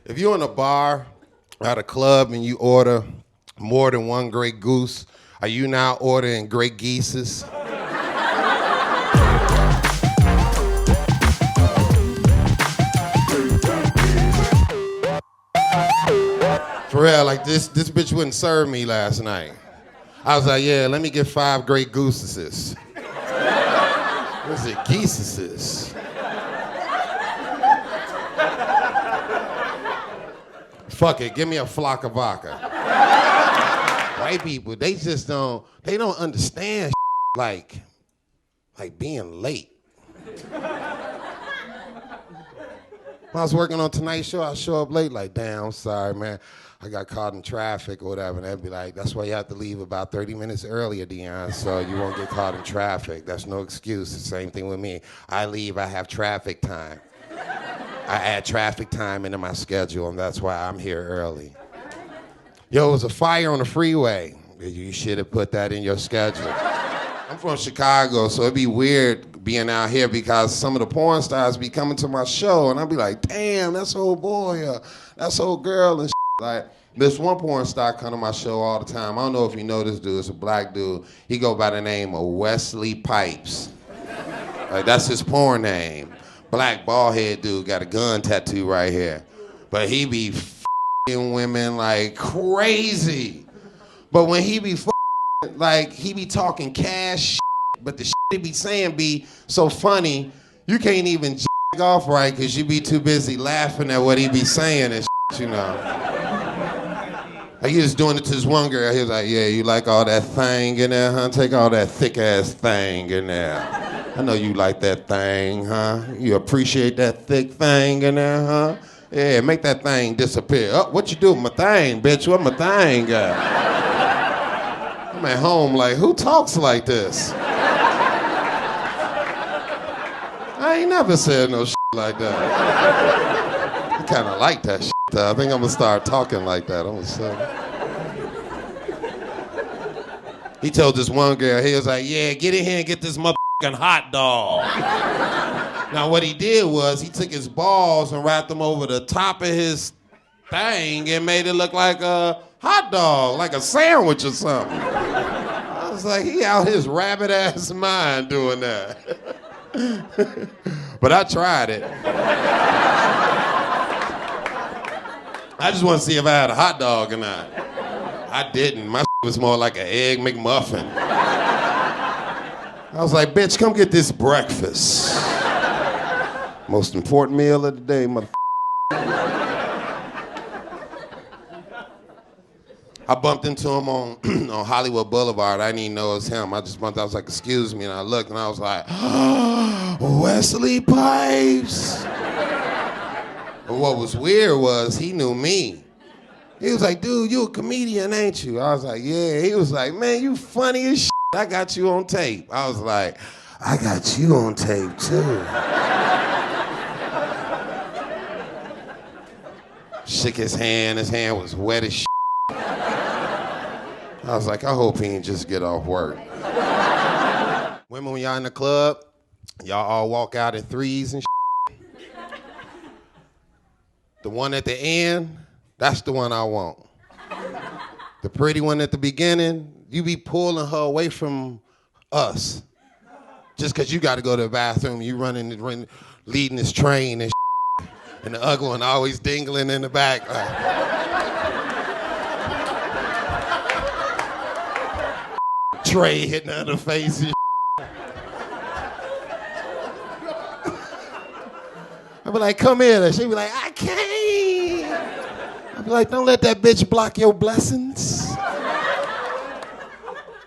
If you're in a bar at a club and you order more than one Grey Goose, are you now ordering Grey Geeses? For real, like this bitch wouldn't serve me last night. I was like, yeah, let me get 5 Grey Gooses. What's it, Geeses? Fuck it, give me a flock of vodka. White people, they don't understand like being late. When I was working on Tonight Show, I show up late, like, damn, I'm sorry, man. I got caught in traffic or whatever. And they'd be like, that's why you have to leave about 30 minutes earlier, Deon, so you won't get caught in traffic. That's no excuse. The same thing with me. I leave, I have traffic time. I add traffic time into my schedule, and that's why I'm here early. Yo, it was a fire on the freeway. You should have put that in your schedule. I'm from Chicago, so it'd be weird being out here because some of the porn stars be coming to my show, and I'd be like, damn, that's old boy, that's old girl, and shit. Like, this one porn star come to my show all the time. I don't know if you know this dude. It's a black dude. He go by the name of Wesley Pipes. Like, that's his porn name. Black bald head dude, got a gun tattoo right here. But he be f***ing women like crazy. But when he be f***ing, like, he be talking cash shit, but the shit he be saying be so funny, you can't even jack off right because you be too busy laughing at what he be saying and shit, you know. Like, he was doing it to this one girl. He was like, yeah, you like all that thing in there, huh? Take all that thick-ass thing in there. I know you like that thing, huh? You appreciate that thick thing in there, huh? Yeah, make that thing disappear. Oh, what you do with my thing, bitch? What my thing got? I'm at home like, who talks like this? I ain't never said no shit like that. I kind of like that shit. I think I'm gonna start talking like that. He told this one girl, he was like, yeah, get in here and get this motherfucking hot dog. Now what he did was he took his balls and wrapped them over the top of his thing and made it look like a hot dog, like a sandwich or something. I was like, he out his rabbit ass mind doing that. But I tried it. I just want to see if I had a hot dog or not. I didn't. My was more like an egg McMuffin. I was like, bitch, come get this breakfast. Most important meal of the day, mother. I bumped into him on Hollywood Boulevard. I didn't even know it was him. I was like, excuse me, and I looked and I was like, Wesley Pipes. But what was weird was he knew me. He was like, dude, you a comedian, ain't you? I was like, yeah. He was like, man, you funny as shit. I got you on tape. I was like, I got you on tape, too. Shook his hand was wet as shit. I was like, I hope he ain't just get off work. Women, when y'all in the club, y'all all walk out in threes and shit. The one at the end, that's the one I want. The pretty one at the beginning, you be pulling her away from us. Just because you got to go to the bathroom, you leading this train and shit. And the ugly one always dingling in the back. Tray hitting her in the face and shit. I be like, come here. She be like, I can't. I be like, don't let that bitch block your blessings.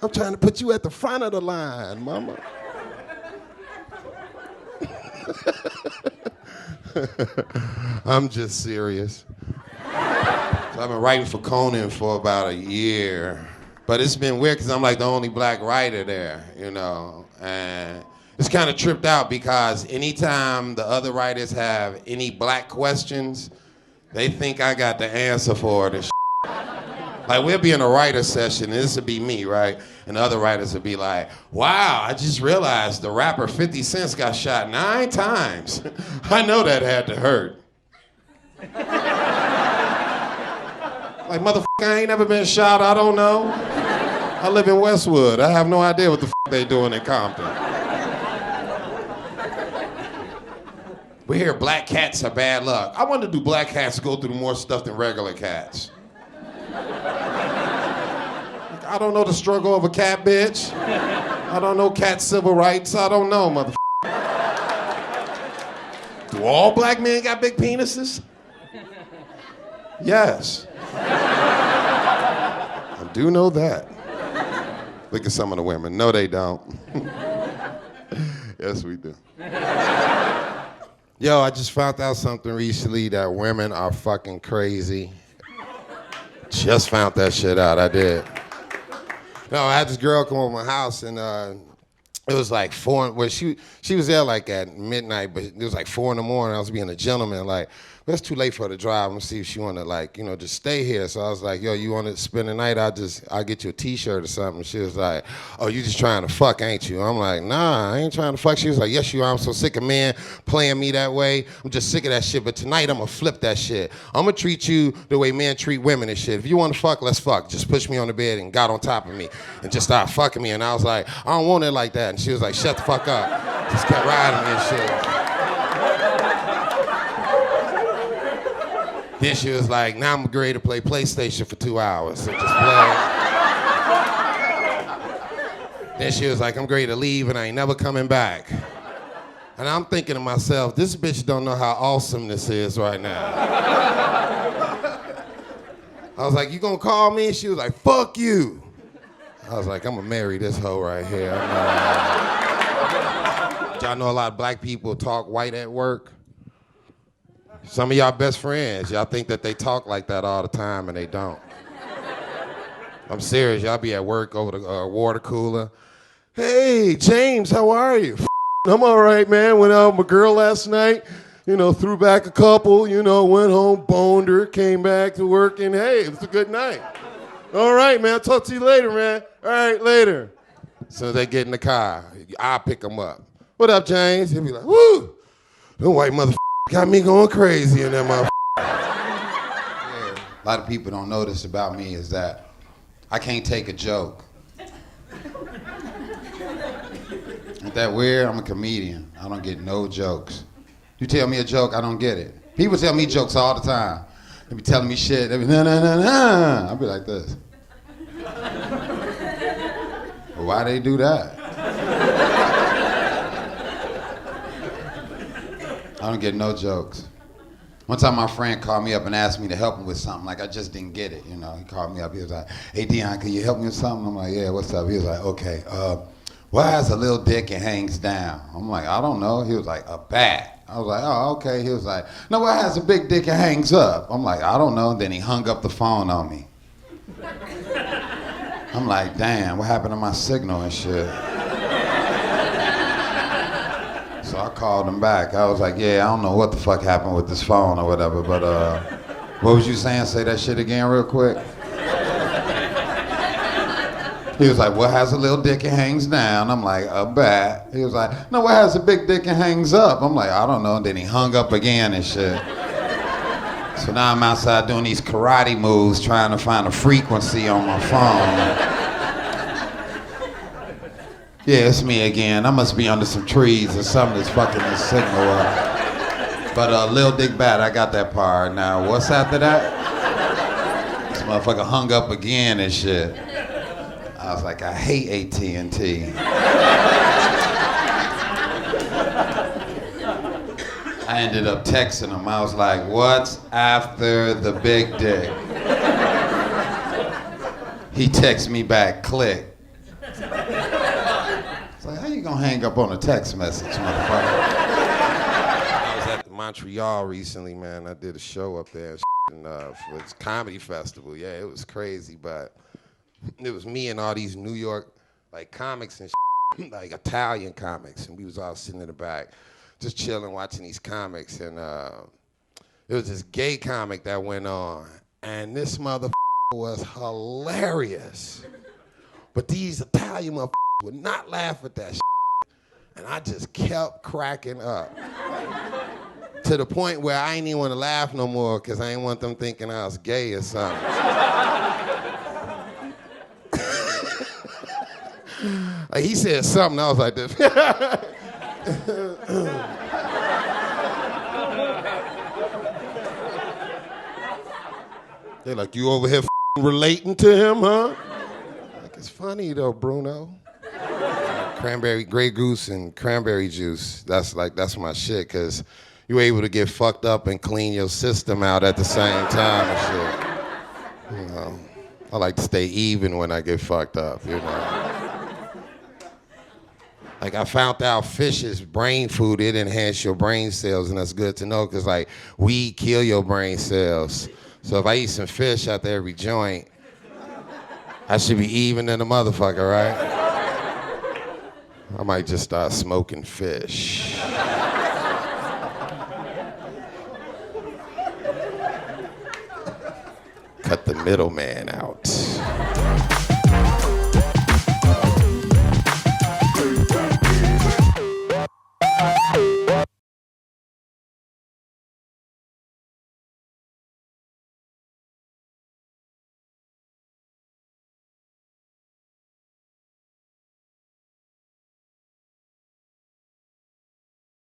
I'm trying to put you at the front of the line, mama. I'm just serious. So I've been writing for Conan for about a year. But it's been weird because I'm like the only black writer there, you know. And it's kind of tripped out because anytime the other writers have any black questions, they think I got the answer for it and shit. Like, we'll be in a writer session, and this would be me, right? And the other writers would be like, wow, I just realized the rapper 50 Cent got shot 9 times. I know that had to hurt. Like, motherfucker, I ain't never been shot, I don't know. I live in Westwood. I have no idea what the they doing in Compton. We hear black cats are bad luck. I wonder, do black cats go through more stuff than regular cats? I don't know the struggle of a cat, bitch. I don't know cat civil rights. I don't know, motherfucker. Do all black men got big penises? Yes. I do know that. Look at some of the women. No, they don't. Yes, we do. Yo, I just found out something recently that women are fucking crazy. Just found that shit out, I did. No, I had this girl come over my house and it was like 4, well, she was there like at midnight, but it was like 4 in the morning. I was being a gentleman, like, well, it's too late for her to drive. I'm gonna see if she wanna, like, you know, just stay here. So I was like, yo, you wanna spend the night? I'll get you a t-shirt or something. She was like, oh, you just trying to fuck, ain't you? I'm like, nah, I ain't trying to fuck. She was like, yes, you are. I'm so sick of men playing me that way. I'm just sick of that shit, but tonight I'm gonna flip that shit. I'm gonna treat you the way men treat women and shit. If you wanna fuck, let's fuck. Just push me on the bed and got on top of me and just start fucking me. And I was like, I don't want it like that. And she was like, shut the fuck up. Just kept riding me and shit. Then she was like, now I'm ready to play PlayStation for 2 hours. So just play. Then she was like, I'm ready to leave and I ain't never coming back. And I'm thinking to myself, this bitch don't know how awesome this is right now. I was like, you gonna call me? She was like, fuck you. I was like, I'm gonna marry this hoe right here. Y'all know a lot of black people talk white at work? Some of y'all best friends, y'all think that they talk like that all the time and they don't. I'm serious, y'all be at work over the water cooler. Hey, James, how are you? I'm all right, man. Went out with my girl last night, you know, threw back a couple, you know, went home, boned her, came back to work, and hey, it was a good night. All right, man, I'll talk to you later, man. All right, later. So they get in the car, I'll pick them up. What up, James? He'll be like, woo, them white motherfuckers got me going crazy in that motherfucker. Yeah, a lot of people don't know this about me is that I can't take a joke. Ain't that weird? I'm a comedian. I don't get no jokes. You tell me a joke, I don't get it. People tell me jokes all the time. They be telling me shit. They be nah, nah, nah, nah. I'll be like this. Well, why they do that? I don't get no jokes. One time my friend called me up and asked me to help him with something. Like, I just didn't get it, you know. He called me up. He was like, hey, Deon, can you help me with something? I'm like, yeah, what's up? He was like, okay, what has a little dick and hangs down? I'm like, I don't know. He was like, a bat. I was like, oh, okay. He was like, no, what has a big dick and hangs up? I'm like, I don't know. Then he hung up the phone on me. I'm like, damn, what happened to my signal and shit? So I called him back. I was like, yeah, I don't know what the fuck happened with this phone or whatever, but what was you saying? Say that shit again real quick. He was like, what has a little dick and hangs down? I'm like, a bat. He was like, no, what has a big dick and hangs up? I'm like, I don't know. And then he hung up again and shit. So now I'm outside doing these karate moves, trying to find a frequency on my phone. Yeah, it's me again. I must be under some trees or something that's fucking this signal up. But Lil Dick Bat, I got that part. Now, what's after that? This motherfucker hung up again and shit. I was like, I hate AT&T. I ended up texting him. I was like, what's after the big dick? He texted me back, click. Like, how you gonna hang up on a text message, motherfucker? I was at Montreal recently, man. I did a show up there and, for this comedy festival. Yeah, it was crazy, but it was me and all these New York like comics and like Italian comics, and we was all sitting in the back, just chilling, watching these comics, and it was this gay comic that went on, and this motherfucker was hilarious, but these Italian motherfuckers would not laugh at that shit. And I just kept cracking up. to the point where I ain't even want to laugh no more because I ain't want them thinking I was gay or something. Like he said something, I was like this. They're like, you over here relating to him, huh? Like, it's funny though, Bruno. Cranberry, Grey Goose and cranberry juice. That's my shit, cause you're able to get fucked up and clean your system out at the same time and shit. You know, I like to stay even when I get fucked up, you know. Like I found out fish is brain food, it enhances your brain cells, and that's good to know, cause like weed kill your brain cells. So if I eat some fish after every joint, I should be even in the motherfucker, right? I might just start smoking fish. Cut the middleman out.